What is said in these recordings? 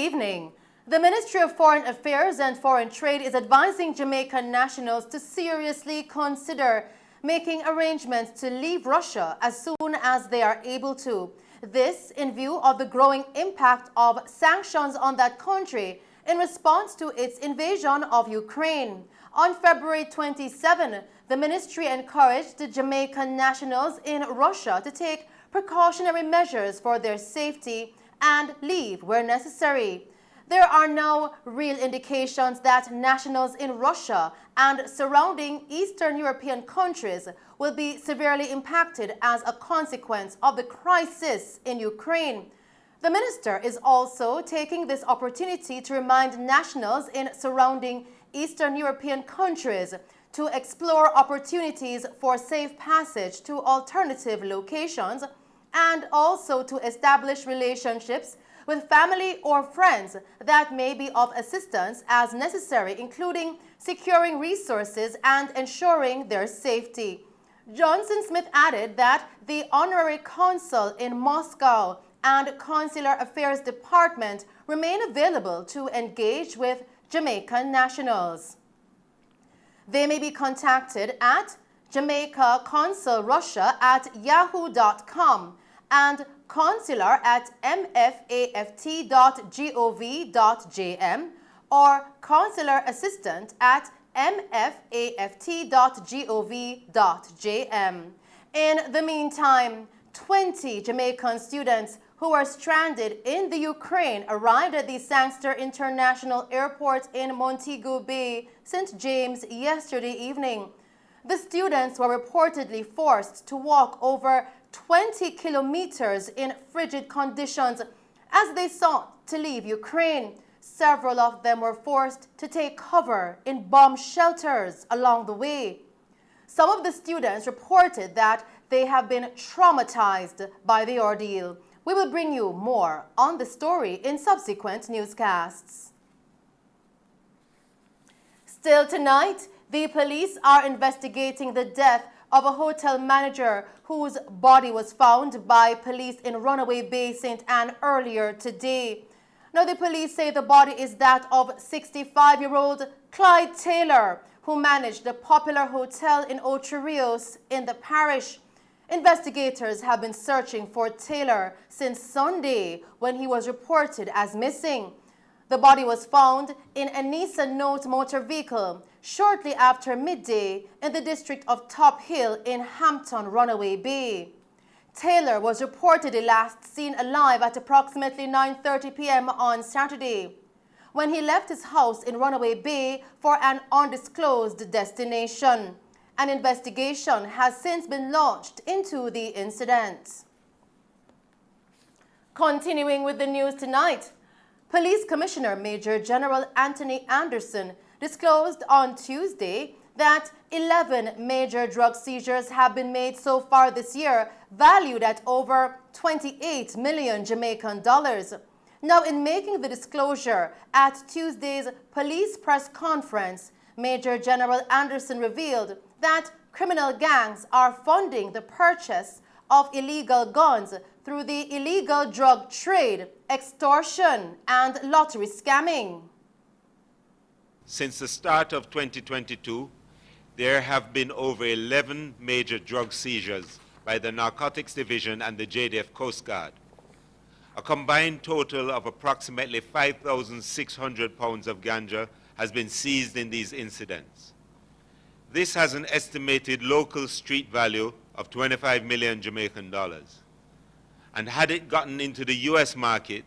evening. The Ministry of Foreign Affairs and Foreign Trade is advising Jamaican nationals to seriously consider making arrangements to leave Russia as soon as they are able to. This in view of the growing impact of sanctions on that country in response to its invasion of Ukraine. On February 27, the ministry encouraged the Jamaican nationals in Russia to take precautionary measures for their safety and leave where necessary. There are now real indications that nationals in Russia and surrounding Eastern European countries will be severely impacted as a consequence of the crisis in Ukraine. The minister is also taking this opportunity to remind nationals in surrounding Eastern European countries to explore opportunities for safe passage to alternative locations and also to establish relationships with family or friends that may be of assistance as necessary, including securing resources and ensuring their safety. Johnson Smith added that the Honorary Consul in Moscow and Consular Affairs Department remain available to engage with Jamaican nationals. They may be contacted at Jamaica Consul Russia at yahoo.com and consular@mfaft.gov.jm or consular assistant at mfaft.gov.jm. In the meantime, 20 Jamaican students who were stranded in the Ukraine arrived at the Sangster International Airport in Montego Bay, St. James yesterday evening. The students were reportedly forced to walk over 20 kilometers in frigid conditions as they sought to leave Ukraine. Several of them were forced to take cover in bomb shelters along the way. Some of the students reported that they have been traumatized by the ordeal. We will bring you more on the story in subsequent newscasts. Still tonight, the police are investigating the death of a hotel manager whose body was found by police in Runaway Bay, St. Ann earlier today. Now, the police say the body is that of 65-year-old Clyde Taylor, who managed the popular hotel in Ocho Rios in the parish. Investigators have been searching for Taylor since Sunday when he was reported as missing. The body was found in a Nissan Note motor vehicle shortly after midday in the district of Top Hill in Hampton, Runaway Bay. Taylor was reportedly last seen alive at approximately 9:30 p.m. on Saturday, when he left his house in Runaway Bay for an undisclosed destination. An investigation has since been launched into the incident. Continuing with the news tonight, Police Commissioner Major General Anthony Anderson disclosed on Tuesday that 11 major drug seizures have been made so far this year, valued at over 28 million Jamaican dollars. Now, in making the disclosure at Tuesday's police press conference, Major General Anderson revealed that criminal gangs are funding the purchase of illegal guns through the illegal drug trade, extortion, and lottery scamming. Since the start of 2022, there have been over 11 major drug seizures by the Narcotics Division and the JDF Coast Guard. A combined total of approximately 5,600 pounds of ganja has been seized in these incidents. This has an estimated local street value of 25 million Jamaican dollars. And had it gotten into the US market,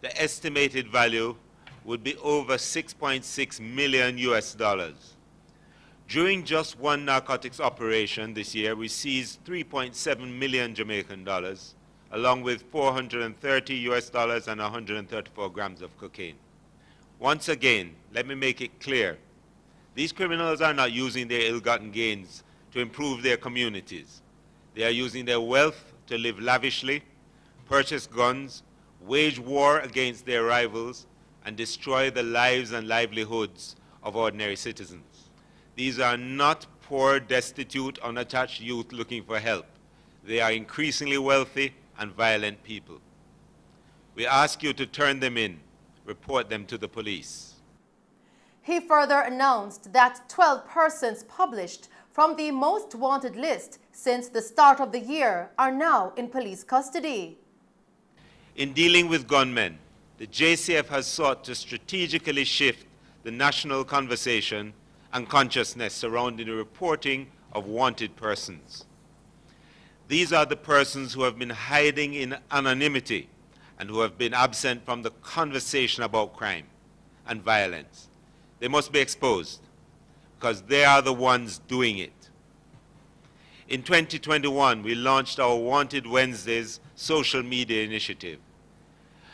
the estimated value would be over 6.6 million US dollars. During just one narcotics operation this year, we seized 3.7 million Jamaican dollars, along with 430 US dollars and 134 grams of cocaine. Once again, let me make it clear, these criminals are not using their ill-gotten gains to improve their communities. They are using their wealth to live lavishly, purchase guns, wage war against their rivals, and destroy the lives and livelihoods of ordinary citizens. These are not poor, destitute, unattached youth looking for help. They are increasingly wealthy and violent people. We ask you to turn them in. report them to the police. He further announced that 12 persons published from the most wanted list since the start of the year are now in police custody. In dealing with gunmen, the JCF has sought to strategically shift the national conversation and consciousness surrounding the reporting of wanted persons. These are the persons who have been hiding in anonymity and who have been absent from the conversation about crime and violence. They must be exposed because they are the ones doing it. In 2021, we launched our Wanted Wednesdays social media initiative.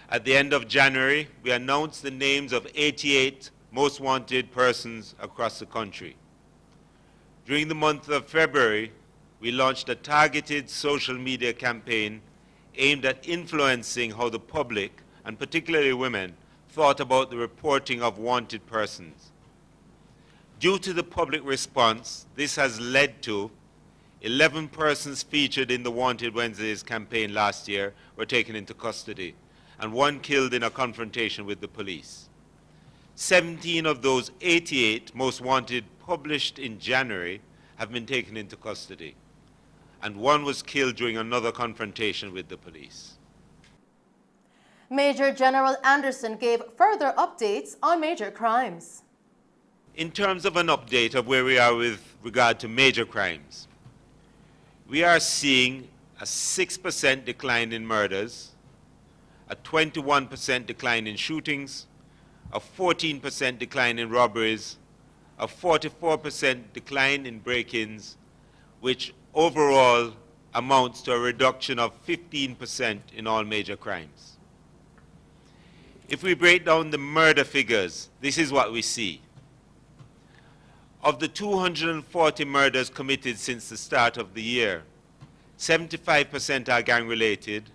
At the end of January, we announced the names of 88 most wanted persons across the country. During the month of February, we launched a targeted social media campaign aimed at influencing how the public, and particularly women, thought about the reporting of wanted persons. Due to the public response, this has led to 11 persons featured in the Wanted Wednesdays campaign last year were taken into custody, and 1 killed in a confrontation with the police. 17 of those 88 most wanted published in January have been taken into custody, and 1 was killed during another confrontation with the police. Major General Anderson gave further updates on major crimes. In terms of an update of where we are with regard to major crimes, we are seeing a 6% decline in murders, a 21% decline in shootings, a 14% decline in robberies, a 44% decline in break-ins, which overall amounts to a reduction of 15% in all major crimes. If we break down the murder figures, this is what we see. Of the 240 murders committed since the start of the year, 75% are gang-related,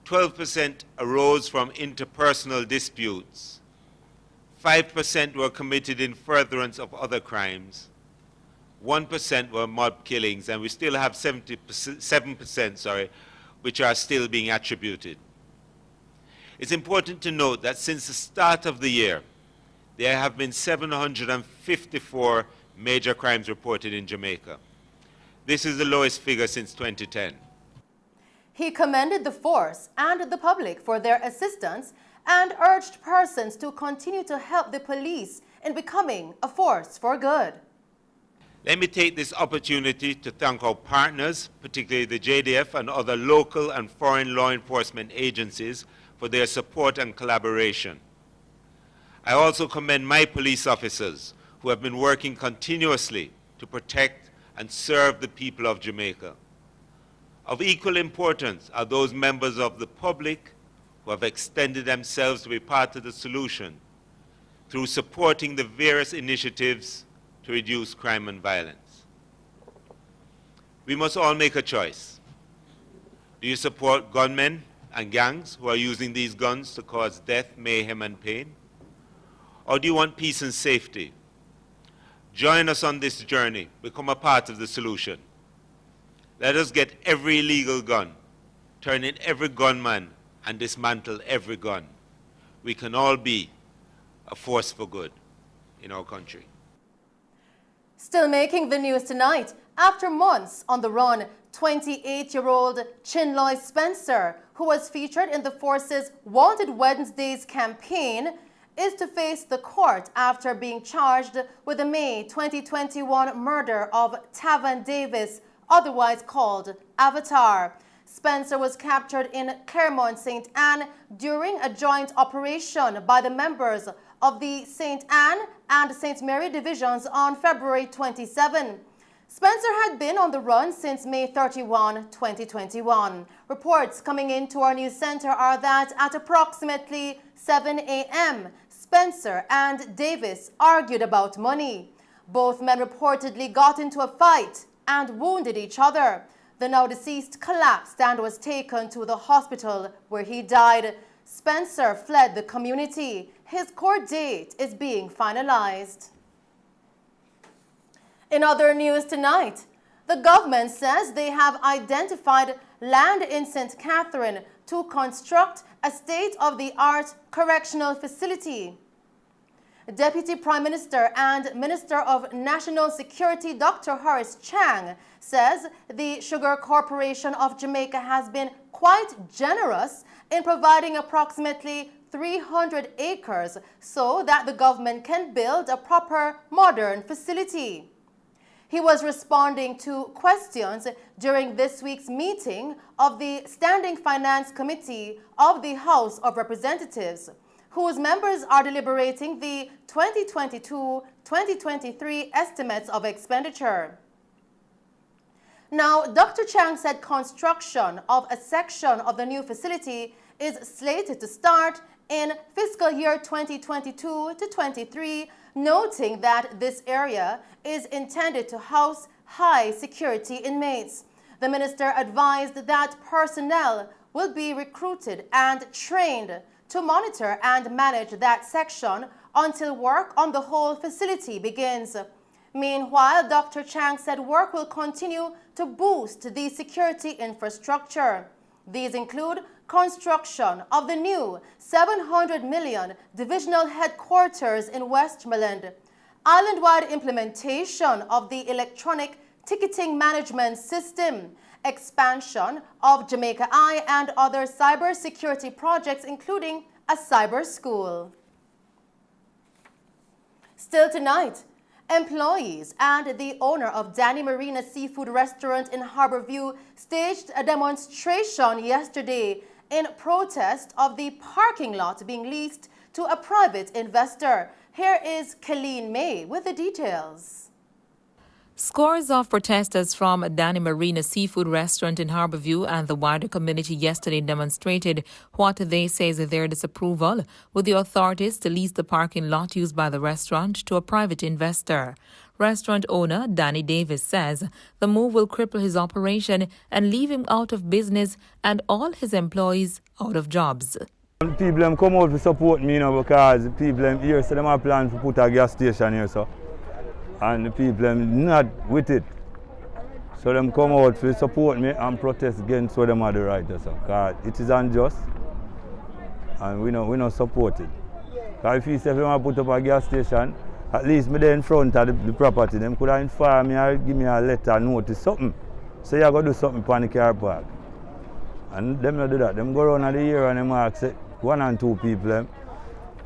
12% arose from interpersonal disputes, 5% were committed in furtherance of other crimes, 1% were mob killings, and we still have 7%, which are still being attributed. It's important to note that since the start of the year, there have been 754 major crimes reported in Jamaica. This is the lowest figure since 2010. He commended the force and the public for their assistance and urged persons to continue to help the police in becoming a force for good. Let me take this opportunity to thank our partners, particularly the JDF and other local and foreign law enforcement agencies, for their support and collaboration. I also commend my police officers who have been working continuously to protect and serve the people of Jamaica. Of equal importance are those members of the public who have extended themselves to be part of the solution through supporting the various initiatives to reduce crime and violence. We must all make a choice. Do you support gunmen and gangs who are using these guns to cause death, mayhem, and pain? Or do you want peace and safety? Join us on this journey. Become a part of the solution. Let us get every illegal gun, turn in every gunman, and dismantle every gun. We can all be a force for good in our country. Still making the news tonight, after months on the run, 28-year-old Chinloy Spencer, who was featured in the force's Wanted Wednesdays campaign, is to face the court after being charged with the May 2021 murder of Tavan Davis, otherwise called Avatar. Spencer was captured in Claremont, St. Anne during a joint operation by the members of the St. Anne and St. Mary divisions on February 27. Spencer had been on the run since May 31, 2021. Reports coming into our news center are that at approximately 7 a.m., Spencer and Davis argued about money. Both men reportedly got into a fight and wounded each other. The now deceased collapsed and was taken to the hospital where he died. Spencer fled the community. His court date is being finalized. In other news tonight, The government says they have identified land in St. Catherine to construct a state-of-the-art correctional facility. Deputy Prime Minister and Minister of National Security Dr. Horace Chang says the Sugar Corporation of Jamaica has been quite generous in providing approximately 300 acres so that the government can build a proper modern facility. He was responding to questions during this week's meeting of the Standing Finance Committee of the House of Representatives, whose members are deliberating the 2022-2023 estimates of expenditure. Now, Dr. Chang said construction of a section of the new facility is slated to start in fiscal year 2022-23, noting that this area is intended to house high security inmates. The minister advised that personnel will be recruited and trained to monitor and manage that section until work on the whole facility begins. Meanwhile, Dr. Chang said work will continue to boost the security infrastructure. These include construction of the new 700 million divisional headquarters in Westmoreland, island-wide implementation of the electronic ticketing management system, expansion of Jamaica Eye and other cybersecurity projects, including a cyber school. Still tonight, employees and the owner of Danny Marina Seafood Restaurant in Harborview staged a demonstration yesterday in protest of the parking lot being leased to a private investor. Here is Colleen May with the details. Scores of protesters from Danny Marina Seafood Restaurant in Harborview and the wider community yesterday demonstrated what they say is their disapproval with the authorities to lease the parking lot used by the restaurant to a private investor. Restaurant owner Danny Davis says the move will cripple his operation and leave him out of business and all his employees out of jobs. People come out to support me, because people here say they have plan to put a gas station here, so. And the people not with it. So them come out to support me and protest against what them are the right, so. Because it is unjust and we don't support it. Because if you say they want to put up a gas station, at least me there in front of the property, them could have informed me or give me a letter notice, something. So you got to do something on the car park. And them not do that. Them go around the area and them ask 1 and 2 people.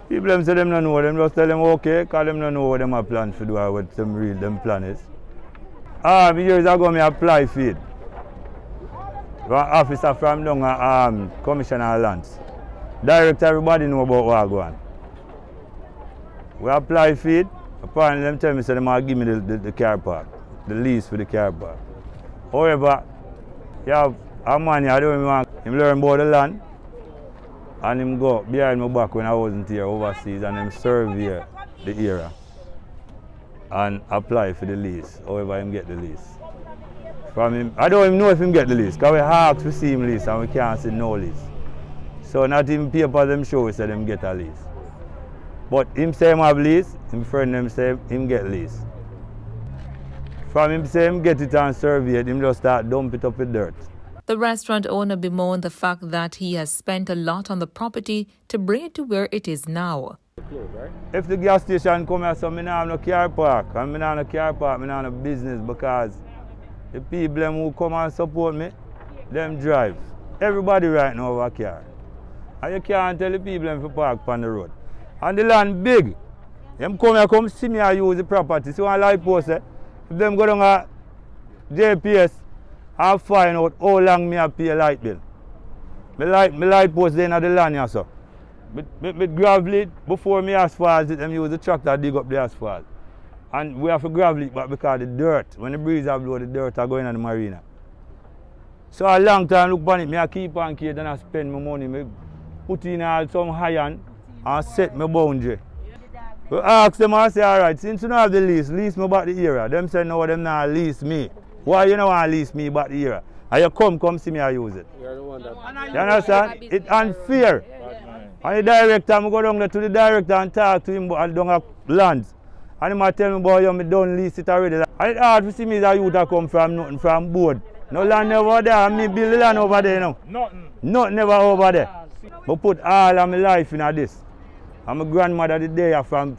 People say them don't know, them just tell them okay, because them don't know what them have planned to do or what them plan is. Years ago I applied for it. One officer from down Commissioner of Lands. Direct everybody know about what going on. We applied for it, apparently them tell me say them will give me the car park, the lease for the car park. However, you have a man here, I don't even want him learn about the land. And him go behind my back when I wasn't here overseas and him survey the area and apply for the lease, however him get the lease. From him, I don't even know if him get the lease, because we ask to see him lease and we can't see no lease. So not even paper them show say them get a lease. But him say him have lease, him friend them say him get lease. From him say him get it and survey it, him just start dump it up with dirt. The restaurant owner bemoaned the fact that he has spent a lot on the property to bring it to where it is now. If the gas station come here, so I don't have no car park. And I don't have no car park, I don't have no business, because the people who come and support me, them drive. Everybody right now have a car. And you can't tell the people to park on the road. And the land big. Them come here, come see me and use the property. So one light post, if them go down a JPS, and find out how long me have pay a light bill. My light post then at the land here, so. With gravel it, before me asphalt it, them use the tractor dig up the asphalt. And we have to gravel it back because the dirt, when the breeze have blow, the dirt are going on the marina. So a long time look on it, me I keep on kid and I spend my money. Me put in some iron and set my boundary. We ask them and say, alright, since you don't have the lease me back the area. Them say no, them not lease me. Why you don't want to lease me back the area? And you come see me and use it. You're the one that... You understand? It's unfair. And the director, I go down there to the director and talk to him about down lands. And him a tell me, boy, you me done lease it already. And it's hard to see me as a youth that come from nothing, from board. No land over there, and me build the land over there now. Nothing. Nothing never over there. But put all of my life in this. And my grandmother did there from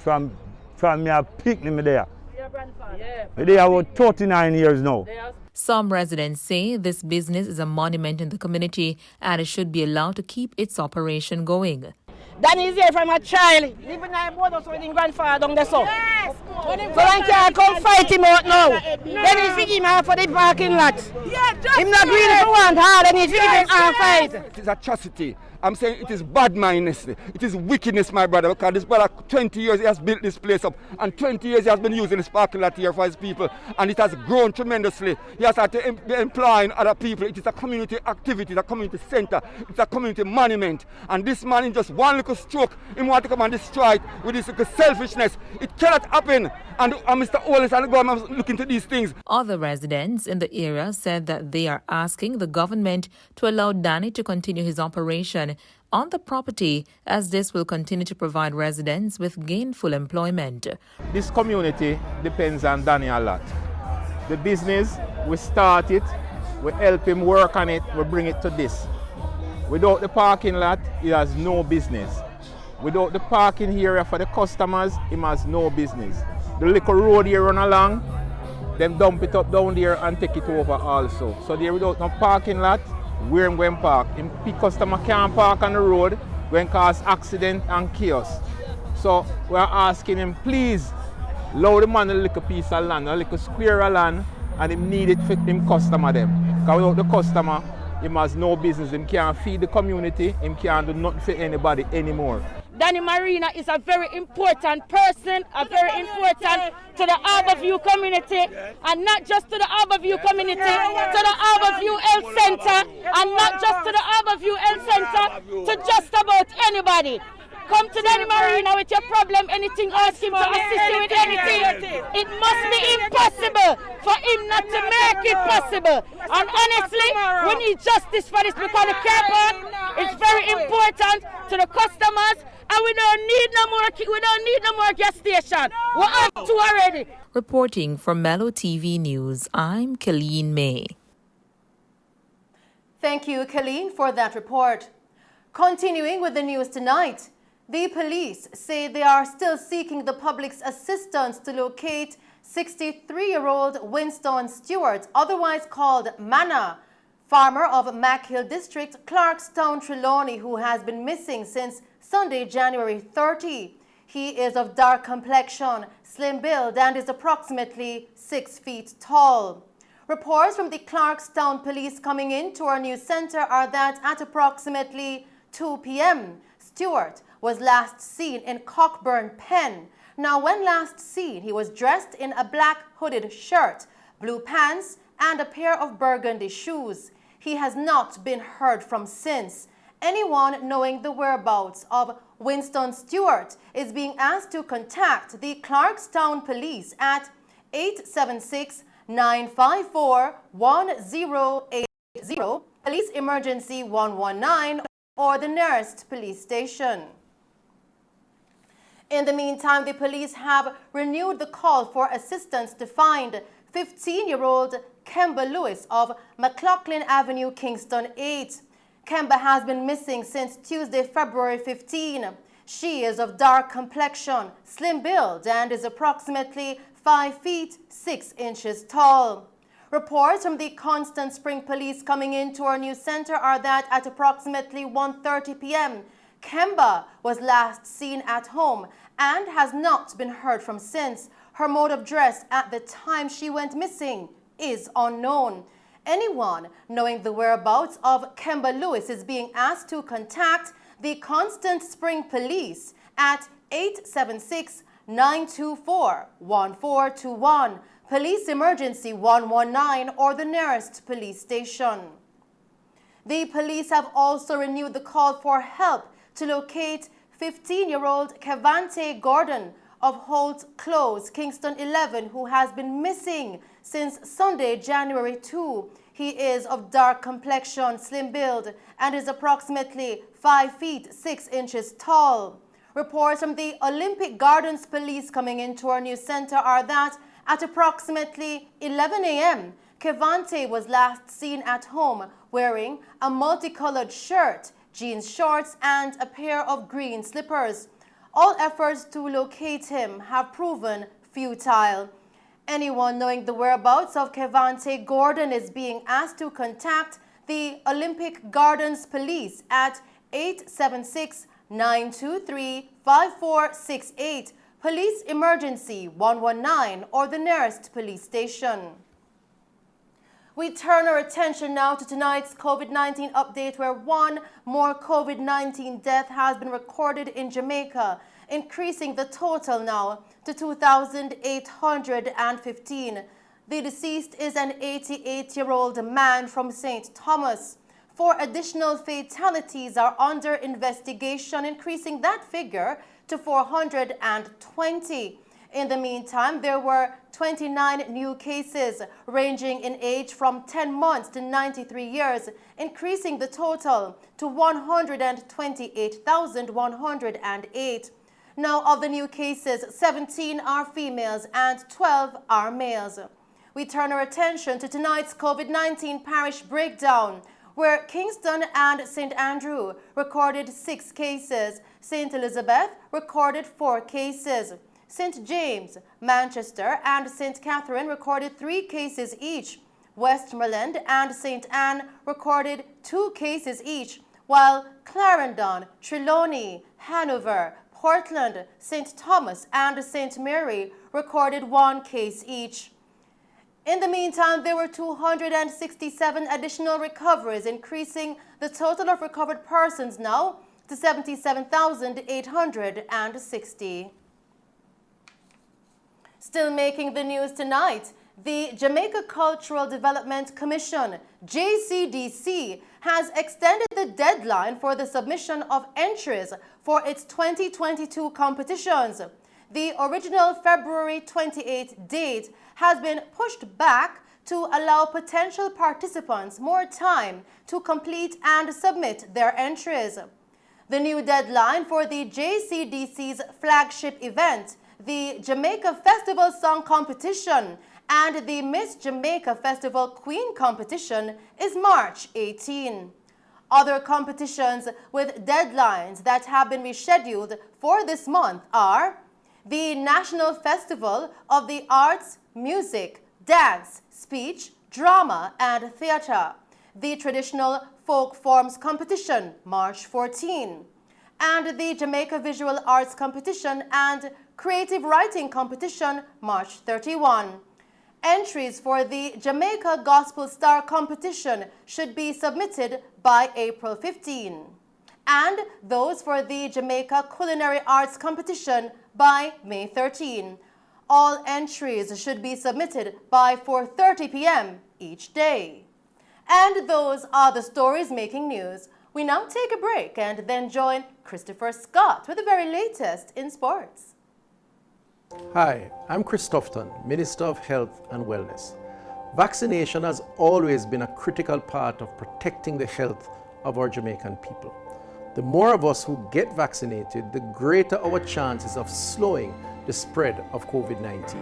me a picnic me there. Your grandfather? Yeah. Me there about 39 years now. Some residents say this business is a monument in the community and it should be allowed to keep its operation going. Danny is here from a child. Living in a board house with his grandfather down there, so. Yes. So I can't come fight him out now. Then he figure him out for the parking lot. Yeah, just him not greedy for one hard and he figure him out fight. It is atrocity. I'm saying it is bad mindedness. It is wickedness, my brother, because this brother, 20 years he has built this place up, and 20 years he has been using this parking lot here for his people, and it has grown tremendously. He has had to be employing other people. It is a community activity, it's a community center, it's a community monument. And this man, in just one little stroke, he want to come and destroy it with this little selfishness. It cannot happen. And Mr. Owens and the government look into these things. Other residents in the area said that they are asking the government to allow Danny to continue his operation on the property, as this will continue to provide residents with gainful employment. This community depends on Danny a lot. The business, we start it, we help him work on it, we bring it to this. Without the parking lot, he has no business. Without the parking area for the customers, he has no business. The little road here run along, them dump it up down there and take it over also. So there without no parking lot, where him going park? Him customer can't park on the road, going cause accident and chaos. So we're asking him, please, allow the man a little piece of land, a little square of land, and him need it for him customer them. Because without the customer, he has no business. Him can't feed the community, him can't do nothing for anybody anymore. Danny Marina is a very important person, very important to the Harborview community, and not just to the Harborview community, to the Harborview Health Center, and not just to the Harborview Health Center, to just about anybody. Come to Danny Marina with your problem, anything, ask him to assist you with anything. It must be impossible for him not to make it possible. And honestly, we need justice for this, because the car park is very important to the customers, and we don't need no more gas station. We have two already. Reporting from Mellow TV News, I'm Colleen May. Thank you, Colleen, for that report. Continuing with the news tonight, the police say they are still seeking the public's assistance to locate 63-year-old Winston Stewart, otherwise called Manna, farmer of Mac Hill District, Clarkstown, Trelawney, who has been missing since Sunday, January 30. He is of dark complexion, slim build, and is approximately 6 feet tall. Reports from the Clarkstown police coming into our news center are that at approximately 2 p.m., Stewart was last seen in Cockburn Pen. Now, when last seen, he was dressed in a black hooded shirt, blue pants, and a pair of burgundy shoes. He has not been heard from since. Anyone knowing the whereabouts of Winston Stewart is being asked to contact the Clarkstown police at 876-954-1080, Police Emergency 119, or the nearest police station. In the meantime, the police have renewed the call for assistance to find 15-year-old Kemba Lewis of McLaughlin Avenue, Kingston 8. Kemba has been missing since Tuesday, February 15. She is of dark complexion, slim build, and is approximately 5 feet 6 inches tall. Reports from the Constant Spring Police coming into our news center are that at approximately 1:30 p.m., Kemba was last seen at home and has not been heard from since. Her mode of dress at the time she went missing is unknown. Anyone knowing the whereabouts of Kemba Lewis is being asked to contact the Constant Spring Police at 876-924-1421, Police Emergency 119, or the nearest police station. The police have also renewed the call for help to locate 15-year-old Kevante Gordon of Holt Close, Kingston 11, who has been missing since Sunday, January 2. He is of dark complexion, slim build, and is approximately 5 feet 6 inches tall. Reports from the Olympic Gardens Police coming into our news center are that at approximately 11 a.m., Kevante was last seen at home wearing a multicolored shirt, jeans shorts, and a pair of green slippers. All efforts to locate him have proven futile. Anyone knowing the whereabouts of Kevante Gordon is being asked to contact the Olympic Gardens Police at 876-923-5468, Police Emergency 119, or the nearest police station. We turn our attention now to tonight's COVID-19 update, where one more COVID-19 death has been recorded in Jamaica, increasing the total now to 2,815. The deceased is an 88-year-old man from St. Thomas. 4 additional fatalities are under investigation, increasing that figure to 420. In the meantime, there were 29 new cases ranging in age from 10 months to 93 years, increasing the total to 128,108. Now, of the new cases, 17 are females and 12 are males. We turn our attention to tonight's COVID-19 parish breakdown, where Kingston and St. Andrew recorded 6 cases, St. Elizabeth recorded 4 cases, St. James, Manchester, and St. Catherine recorded 3 cases each. Westmoreland and St. Anne recorded 2 cases each, while Clarendon, Trelawney, Hanover, Portland, St. Thomas, and St. Mary recorded 1 case each. In the meantime, there were 267 additional recoveries, increasing the total of recovered persons now to 77,860. Still making the news tonight, the Jamaica Cultural Development Commission, JCDC, has extended the deadline for the submission of entries for its 2022 competitions. The original February 28th date has been pushed back to allow potential participants more time to complete and submit their entries. The new deadline for the JCDC's flagship event, the Jamaica Festival Song Competition, and the Miss Jamaica Festival Queen Competition is March 18. Other competitions with deadlines that have been rescheduled for this month are the National Festival of the Arts, Music, Dance, Speech, Drama, and Theatre, the Traditional Folk Forms Competition, March 14, and the Jamaica Visual Arts Competition and Creative Writing Competition, March 31. Entries for the Jamaica Gospel Star Competition should be submitted by April 15, and those for the Jamaica Culinary Arts Competition by May 13. All entries should be submitted by 4:30 p.m. each day. And those are the stories making news. We now take a break and then join Christopher Scott with the very latest in sports. Hi, I'm Chris Tufton, Minister of Health and Wellness. Vaccination has always been a critical part of protecting the health of our Jamaican people. The more of us who get vaccinated, the greater our chances of slowing the spread of COVID-19.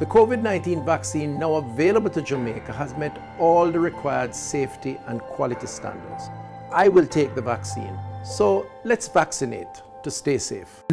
The COVID-19 vaccine now available to Jamaica has met all the required safety and quality standards. I will take the vaccine, so let's vaccinate to stay safe.